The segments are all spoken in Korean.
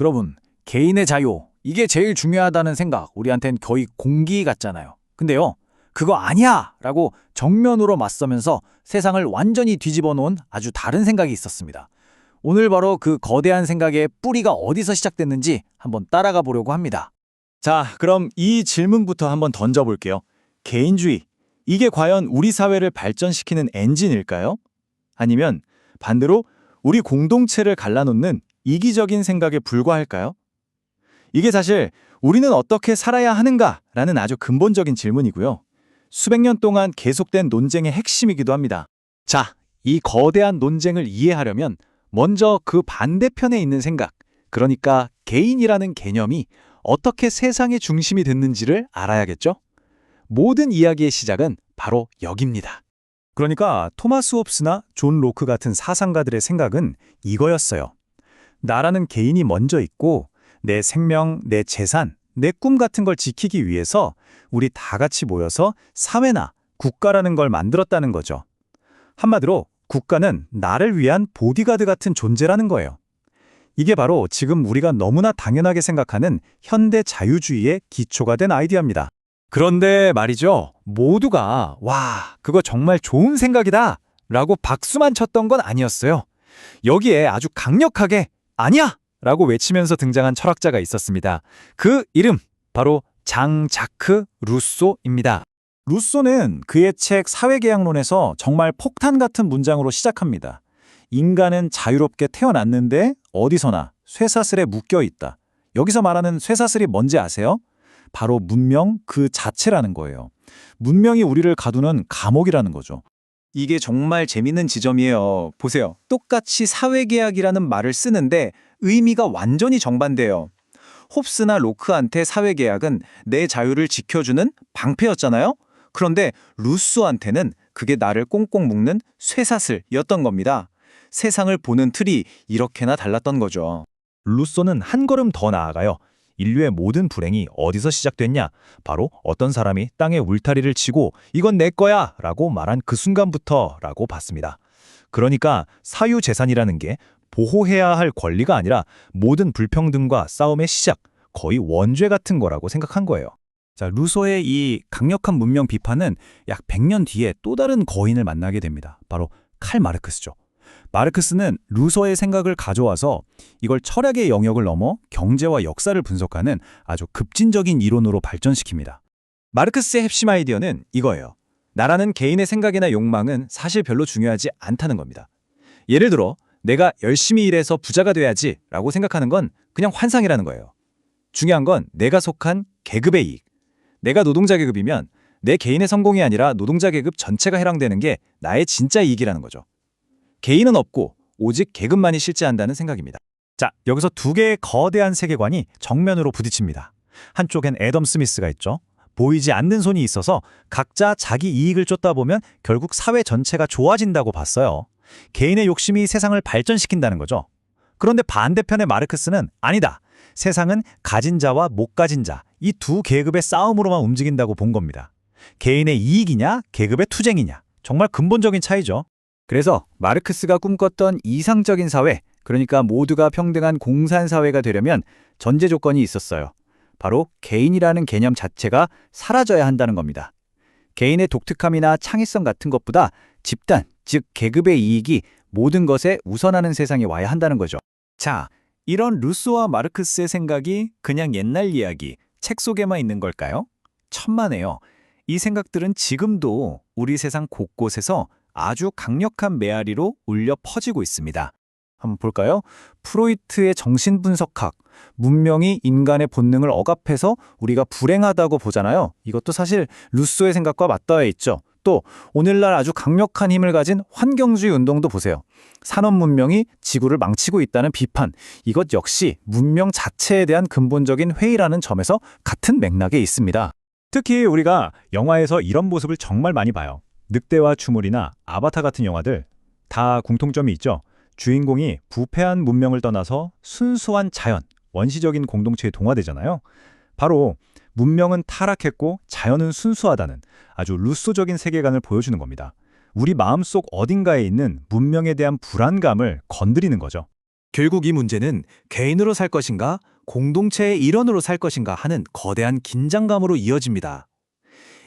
여러분, 개인의 자유, 이게 제일 중요하다는 생각, 우리한텐 거의 공기 같잖아요. 근데요, 그거 아니야! 라고 정면으로 맞서면서 세상을 완전히 뒤집어 놓은 아주 다른 생각이 있었습니다. 오늘 바로 그 거대한 생각의 뿌리가 어디서 시작됐는지 한번 따라가 보려고 합니다. 자, 그럼 이 질문부터 한번 던져볼게요. 개인주의, 이게 과연 우리 사회를 발전시키는 엔진일까요? 아니면 반대로 우리 공동체를 갈라놓는 이기적인 생각에 불과할까요? 이게 사실 우리는 어떻게 살아야 하는가라는 아주 근본적인 질문이고요. 수백 년 동안 계속된 논쟁의 핵심이기도 합니다. 자, 이 거대한 논쟁을 이해하려면 먼저 그 반대편에 있는 생각, 그러니까 개인이라는 개념이 어떻게 세상의 중심이 됐는지를 알아야겠죠? 모든 이야기의 시작은 바로 여기입니다. 그러니까 토마스 홉스나 존 로크 같은 사상가들의 생각은 이거였어요. 나라는 개인이 먼저 있고 내 생명, 내 재산, 내 꿈 같은 걸 지키기 위해서 우리 다 같이 모여서 사회나 국가라는 걸 만들었다는 거죠. 한마디로 국가는 나를 위한 보디가드 같은 존재라는 거예요. 이게 바로 지금 우리가 너무나 당연하게 생각하는 현대 자유주의의 기초가 된 아이디어입니다. 그런데 말이죠. 모두가 와, 그거 정말 좋은 생각이다 라고 박수만 쳤던 건 아니었어요. 여기에 아주 강력하게 아니야! 라고 외치면서 등장한 철학자가 있었습니다. 그 이름, 바로 장 자크 루소입니다. 루소는 그의 책 사회계약론에서 정말 폭탄 같은 문장으로 시작합니다. 인간은 자유롭게 태어났는데 어디서나 쇠사슬에 묶여 있다. 여기서 말하는 쇠사슬이 뭔지 아세요? 바로 문명 그 자체라는 거예요. 문명이 우리를 가두는 감옥이라는 거죠. 이게 정말 재밌는 지점이에요. 보세요. 똑같이 사회계약이라는 말을 쓰는데 의미가 완전히 정반대예요. 홉스나 로크한테 사회계약은 내 자유를 지켜주는 방패였잖아요. 그런데 루소한테는 그게 나를 꽁꽁 묶는 쇠사슬이었던 겁니다. 세상을 보는 틀이 이렇게나 달랐던 거죠. 루소는 한 걸음 더 나아가요. 인류의 모든 불행이 어디서 시작됐냐? 바로 어떤 사람이 땅에 울타리를 치고 이건 내 거야! 라고 말한 그 순간부터 라고 봤습니다. 그러니까 사유재산이라는 게 보호해야 할 권리가 아니라 모든 불평등과 싸움의 시작, 거의 원죄 같은 거라고 생각한 거예요. 자, 루소의 이 강력한 문명 비판은 약 100년 뒤에 또 다른 거인을 만나게 됩니다. 바로 칼 마르크스죠. 마르크스는 루소의 생각을 가져와서 이걸 철학의 영역을 넘어 경제와 역사를 분석하는 아주 급진적인 이론으로 발전시킵니다. 마르크스의 핵심 아이디어는 이거예요. 나라는 개인의 생각이나 욕망은 사실 별로 중요하지 않다는 겁니다. 예를 들어 내가 열심히 일해서 부자가 돼야지 라고 생각하는 건 그냥 환상이라는 거예요. 중요한 건 내가 속한 계급의 이익. 내가 노동자 계급이면 내 개인의 성공이 아니라 노동자 계급 전체가 해당되는 게 나의 진짜 이익이라는 거죠. 개인은 없고 오직 계급만이 실재한다는 생각입니다. 자, 여기서 두 개의 거대한 세계관이 정면으로 부딪힙니다. 한쪽엔 애덤 스미스가 있죠. 보이지 않는 손이 있어서 각자 자기 이익을 쫓다 보면 결국 사회 전체가 좋아진다고 봤어요. 개인의 욕심이 세상을 발전시킨다는 거죠. 그런데 반대편의 마르크스는 아니다. 세상은 가진 자와 못 가진 자, 이 두 계급의 싸움으로만 움직인다고 본 겁니다. 개인의 이익이냐, 계급의 투쟁이냐, 정말 근본적인 차이죠. 그래서 마르크스가 꿈꿨던 이상적인 사회, 그러니까 모두가 평등한 공산사회가 되려면 전제 조건이 있었어요. 바로 개인이라는 개념 자체가 사라져야 한다는 겁니다. 개인의 독특함이나 창의성 같은 것보다 집단, 즉 계급의 이익이 모든 것에 우선하는 세상이 와야 한다는 거죠. 자, 이런 루소와 마르크스의 생각이 그냥 옛날 이야기, 책 속에만 있는 걸까요? 천만에요. 이 생각들은 지금도 우리 세상 곳곳에서 아주 강력한 메아리로 울려 퍼지고 있습니다. 한번 볼까요? 프로이트의 정신분석학, 문명이 인간의 본능을 억압해서 우리가 불행하다고 보잖아요. 이것도 사실 루소의 생각과 맞닿아 있죠. 또 오늘날 아주 강력한 힘을 가진 환경주의 운동도 보세요. 산업 문명이 지구를 망치고 있다는 비판, 이것 역시 문명 자체에 대한 근본적인 회의라는 점에서 같은 맥락에 있습니다. 특히 우리가 영화에서 이런 모습을 정말 많이 봐요. 늑대와 추물이나 아바타 같은 영화들 다 공통점이 있죠. 주인공이 부패한 문명을 떠나서 순수한 자연, 원시적인 공동체에 동화되잖아요. 바로 문명은 타락했고 자연은 순수하다는 아주 루소적인 세계관을 보여주는 겁니다. 우리 마음속 어딘가에 있는 문명에 대한 불안감을 건드리는 거죠. 결국 이 문제는 개인으로 살 것인가, 공동체의 일원으로 살 것인가 하는 거대한 긴장감으로 이어집니다.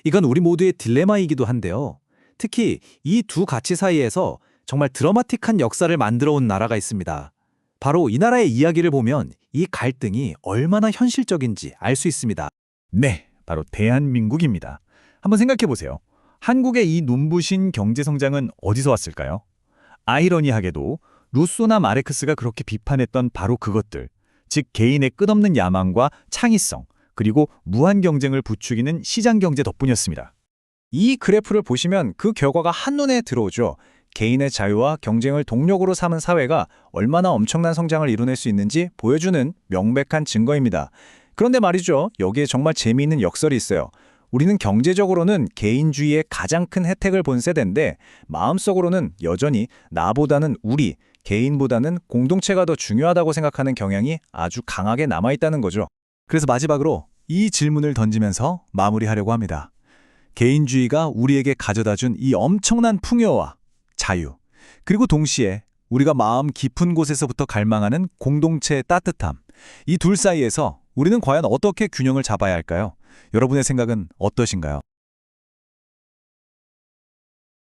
이건 우리 모두의 딜레마이기도 한데요. 특히 이 두 가치 사이에서 정말 드라마틱한 역사를 만들어 온 나라가 있습니다. 바로 이 나라의 이야기를 보면 이 갈등이 얼마나 현실적인지 알 수 있습니다. 네, 바로 대한민국입니다. 한번 생각해 보세요. 한국의 이 눈부신 경제 성장은 어디서 왔을까요? 아이러니하게도 루소나 마르크스가 그렇게 비판했던 바로 그것들, 즉 개인의 끝없는 야망과 창의성, 그리고 무한 경쟁을 부추기는 시장 경제 덕분이었습니다. 이 그래프를 보시면 그 결과가 한눈에 들어오죠. 개인의 자유와 경쟁을 동력으로 삼은 사회가 얼마나 엄청난 성장을 이뤄낼 수 있는지 보여주는 명백한 증거입니다. 그런데 말이죠, 여기에 정말 재미있는 역설이 있어요. 우리는 경제적으로는 개인주의의 가장 큰 혜택을 본 세대인데 마음속으로는 여전히 나보다는 우리, 개인보다는 공동체가 더 중요하다고 생각하는 경향이 아주 강하게 남아있다는 거죠. 그래서 마지막으로 이 질문을 던지면서 마무리하려고 합니다. 개인주의가 우리에게 가져다준 이 엄청난 풍요와 자유, 그리고 동시에 우리가 마음 깊은 곳에서부터 갈망하는 공동체의 따뜻함, 이 둘 사이에서 우리는 과연 어떻게 균형을 잡아야 할까요? 여러분의 생각은 어떠신가요?